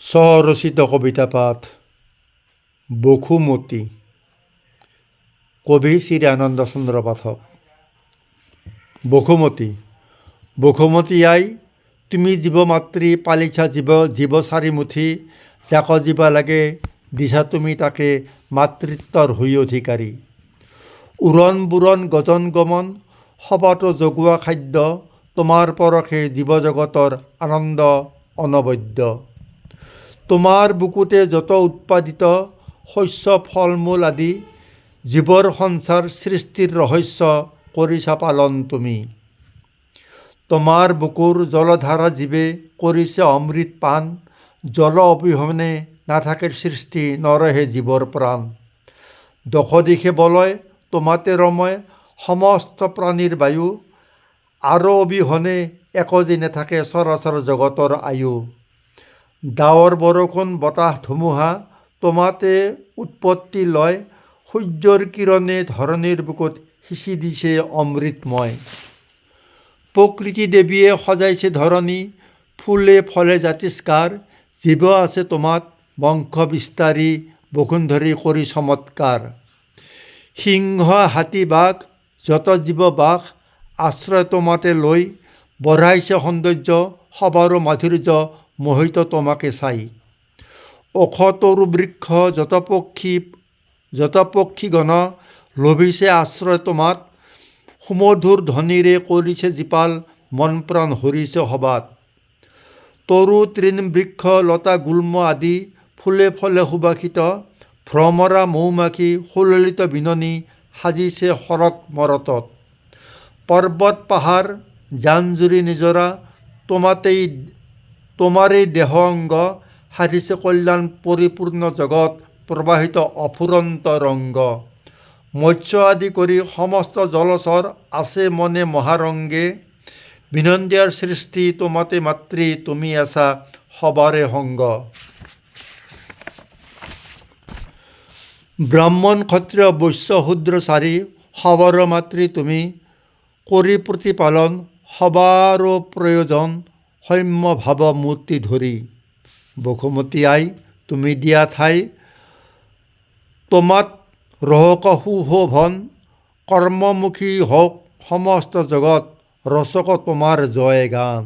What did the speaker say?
স্বৰচিত কবিতা পাঠ বসুমতী। কবি শ্ৰী আনন্দ চন্দ্ৰ পাঠক। বসুমতী। বসুমতী আই তুমি জীৱমাতৃ পালিছা জীৱ চাৰিমুঠি, যাক জীৱা লাগে দিছা তুমি তাকে মাতৃত্বৰ হৈ অধিকাৰী। উৰণ বুৰণ গজন গমন সবাতো জগোৱা খাদ্য, তোমাৰ পৰশে জীৱ জগতৰ আনন্দ অনবদ্য। তোমাৰ বুকুতে যত উৎপাদিত শস্য ফল মূল আদি, জীৱৰ সঞ্চাৰ সৃষ্টিৰ ৰহস্য কৰিছা পালন তুমি। তোমাৰ বুকুৰ জলধাৰা জীৱে কৰিছে অমৃত পান, জল অবিহনে নাথাকে সৃষ্টি নৰহে জীৱৰ প্ৰাণ। দশ দিশে বলয় তোমাতে ৰময় সমস্ত প্ৰাণীৰ বায়ু, আৰু অবিহনে একোজি নাথাকে চৰাচৰ জগতৰ আয়ু। ডাৱৰ বৰষুণ বতাহ ধুমুহা তোমাতে উৎপত্তি লয়, সূৰ্যৰ কিৰণে ধৰণীৰ বুকুত সিঁচি দিছে অমৃতময়। প্ৰকৃতি দেৱীয়ে সজাইছে ধৰণী, ফুলে ফলে জাতিষ্কাৰ, জীৱ আছে তোমাত বংশ বিস্তাৰী, বসুন্ধৰী কৰি চমৎকাৰ। সিংহ হাতী বাঘ যত জীৱ বাস, আশ্ৰয় তোমাতে লৈ বঢ়াইছে সৌন্দৰ্য, সবাৰো মাধুৰ্য মোহিত তোমাকে চাই। ওখ তৰু বৃক্ষ যত পক্ষীগণ লভিছে আশ্ৰয় তোমাত, সুমধুৰ ধ্বনিৰে কৰিছে জীপাল মন প্ৰাণ হৰিছে সবাত। তৰু তৃণ বৃক্ষ লতা গুল্ম আদি ফুলে ফলে সুবাসিত, ভ্ৰমৰা মৌমাখি সুললিত বিননি সাজিছে সৰগ মৰতত। পৰ্বত পাহাৰ জান জুৰি নিজৰা তোমাৰেই দেহ অংগ, সাধিছে কল্যাণ পৰিপূৰ্ণ জগত প্ৰবাহিত অফুৰন্ত ৰংগ। মৎস্য আদি কৰি সমস্ত জলচৰ আছে মনে মহাৰংগে, বিনন্দিয়াৰ সৃষ্টি তোমাতে মাতৃ তুমি আছা সবাৰে সংগ। ব্ৰাহ্মণ ক্ষত্ৰিয় বৈশ্য শূদ্ৰ চাৰি সবাৰো মাতৃ তুমি, কৰি প্ৰতিপালন সবাৰো প্ৰয়োজন সৌম্য ভাৱ মূৰ্তি ধৰি। বসুমতী আই তুমি দিয়া ঠাই তোমাত ৰহক সুশোভন, কৰ্মমুখী হওক সমস্ত জগত ৰচক তোমাৰ জয় গান।